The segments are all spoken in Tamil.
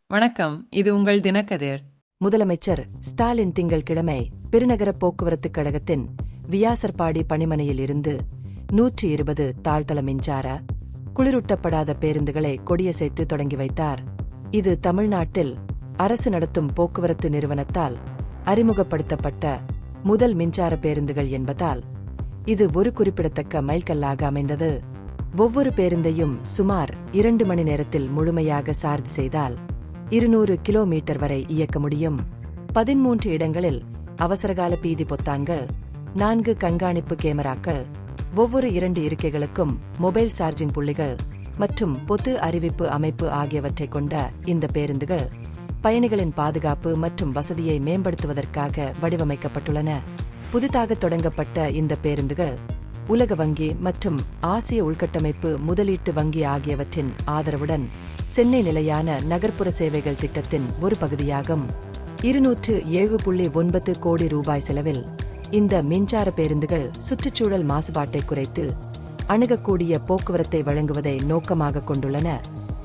வணக்கம், இது உங்கள் தினக்கதிர். முதலமைச்சர் ஸ்டாலின் திங்கள்கிழமை பெருநகர போக்குவரத்துக் கழகத்தின் வியாசர்பாடி பணிமனையில் இருந்து 120 தாழ்தள மின்சார குளிரூட்டப்படாத பேருந்துகளை கொடியசைத்து தொடங்கி வைத்தார். இது தமிழ்நாட்டில் அரசு நடத்தும் போக்குவரத்து நிறுவனத்தால் அறிமுகப்படுத்தப்பட்ட முதல் மின்சார பேருந்துகள் என்பதால் இது ஒரு குறிப்பிடத்தக்க மைல்கல்லாக அமைந்தது. ஒவ்வொரு பேருந்தையும் சுமார் 2 மணி நேரத்தில் முழுமையாக சார்ஜ் செய்தால் 200 கிலோமீட்டர் வரை இயக்க முடியும். 13 இடங்களில் அவசரகால பீதி பொத்தான்கள், 4 கண்காணிப்பு கேமராக்கள், ஒவ்வொரு 2 இருக்கைகளுக்கும் மொபைல் சார்ஜிங் புள்ளிகள் மற்றும் பொது அறிவிப்பு அமைப்பு ஆகியவற்றைக் கொண்ட இந்த பேருந்துகள் பயணிகளின் பாதுகாப்பு மற்றும் வசதியை மேம்படுத்துவதற்காக வடிவமைக்கப்பட்டுள்ளன. புதிதாக தொடங்கப்பட்ட இந்த பேருந்துகள் உலக வங்கி மற்றும் ஆசிய உள்கட்டமைப்பு முதலீட்டு வங்கி ஆகியவற்றின் ஆதரவுடன் சென்னை நிலையான நகர்ப்புற சேவைகள் திட்டத்தின் ஒரு பகுதியாகும். 207.9 கோடி ரூபாய் செலவில் இந்த மின்சார பேருந்துகள் சுற்றுச்சூழல் மாசுபாட்டை குறைத்து அணுகக்கூடிய போக்குவரத்தை வழங்குவதை நோக்கமாக கொண்டுள்ளன.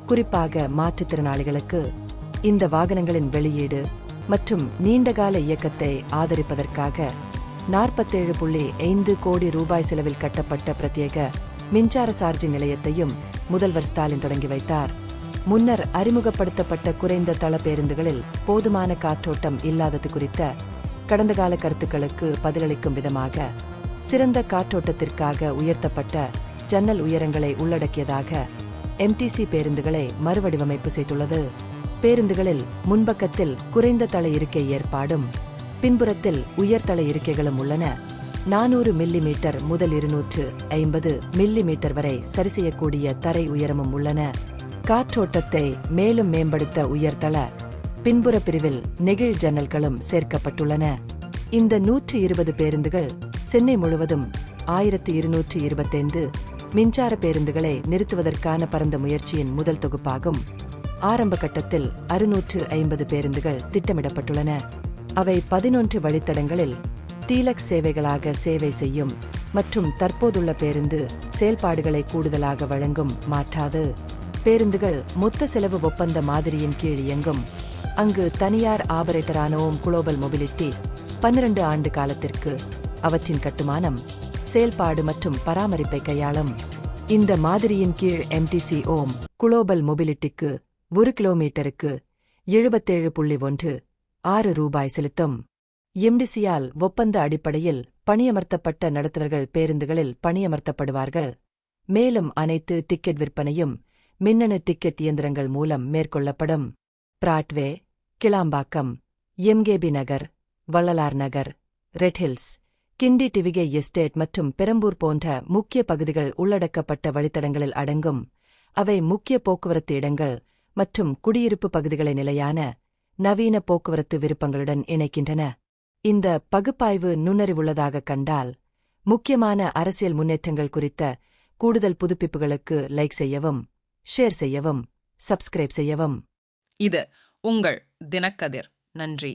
குறிப்பாக மாற்றுத்திறனாளிகளுக்கு இந்த வாகனங்களின் வெளியீடு மற்றும் நீண்டகால இயக்கத்தை ஆதரிப்பதற்காக 47.5 கோடி ரூபாய் செலவில் கட்டப்பட்ட பிரத்யேக மின்சார சார்ஜிங் நிலையத்தையும் முதல்வர் ஸ்டாலின் தொடங்கி வைத்தார். முன்னர் அறிமுகப்படுத்தப்பட்ட குறைந்த தள பேருந்துகளில் போதுமான காற்றோட்டம் இல்லாதது குறித்த கடந்த கால கருத்துக்களுக்கு பதிலளிக்கும் விதமாக சிறந்த காற்றோட்டத்திற்காக உயர்த்தப்பட்ட ஜன்னல் உயரங்களை உள்ளடக்கியதாக எம்டிசி பேருந்துகளை மறுவடிவமைப்பு செய்துள்ளது. பேருந்துகளில் முன்பக்கத்தில் குறைந்த தள இருக்கை ஏற்பாடும் பின்புறத்தில் உயர்தள இருக்கைகளும் உள்ளன. 400 மில்லிமீட்டர் முதல் 250 மில்லிமீட்டர் வரை சரிசெய்யக்கூடிய தரை உயரமும் உள்ளன. காற்றோட்டத்தை மேலும் மேம்படுத்த உயர்தள பின்புற பிரிவில் நெகிழ் ஜன்னல்களும் சேர்க்கப்பட்டுள்ளன. இந்த 120 பேருந்துகள் சென்னை முழுவதும் 1225 மின்சார பேருந்துகளை நிறுத்துவதற்கான பரந்த முயற்சியின் முதல் தொகுப்பாகும். ஆரம்ப கட்டத்தில் 650 பேருந்துகள் திட்டமிடப்பட்டுள்ளன. அவை 11 வழித்தடங்களில் டீலக்ஸ் சேவைகளாக சேவை செய்யும் மற்றும் தற்போதுள்ள பேருந்து செயல்பாடுகளை கூடுதலாக வழங்கும் மாற்றாது. பேருந்துகள் மொத்த செலவு ஒப்பந்த மாதிரியின் கீழ் இயங்கும். அங்கு தனியார் ஆபரேட்டரான ஓம் குளோபல் மொபிலிட்டி 12 ஆண்டு காலத்திற்கு அவற்றின் கட்டுமானம், செயல்பாடு மற்றும் பராமரிப்பை கையாளும். இந்த மாதிரியின் கீழ் எம்டிசி ஓம் குளோபல் மொபிலிட்டிக்கு 1 கிலோமீட்டருக்கு 77.16 ரூபாய் செலுத்தும். எம்டிசியால் ஒப்பந்த அடிப்படையில் பணியமர்த்தப்பட்ட நடத்துனர்கள் பேருந்துகளில் பணியமர்த்தப்படுவார்கள். மேலும் அனைத்து டிக்கெட் விற்பனையும் மின்னணு டிக்கெட் இயந்திரங்கள் மூலம் மேற்கொள்ளப்படும். பிராட்வே, கிளாம்பாக்கம், எம்கேபி நகர், வள்ளலார் நகர், ரெட்ஹில்ஸ், கிண்டி டிவிகே எஸ்டேட் மற்றும் பெரம்பூர் போன்ற முக்கிய பகுதிகள் உள்ளடக்கப்பட்ட வழித்தடங்களில் அடங்கும். அவை முக்கிய போக்குவரத்து இடங்கள் மற்றும் குடியிருப்பு பகுதிகளை நிலையான நவீன போக்குவரத்து விருப்பங்களுடன் இணைக்கின்றன. இந்த பகுப்பாய்வு நுண்ணறிவுள்ளதாக கண்டால் முக்கியமான அரசியல் முன்னேற்றங்கள் குறித்த கூடுதல் புதுப்பிப்புகளுக்கு லைக் செய்யவும், ஷேர் செய்யவும், சப்ஸ்கிரைப் செய்யவும். இது உங்கள் தினக்கதிர். நன்றி.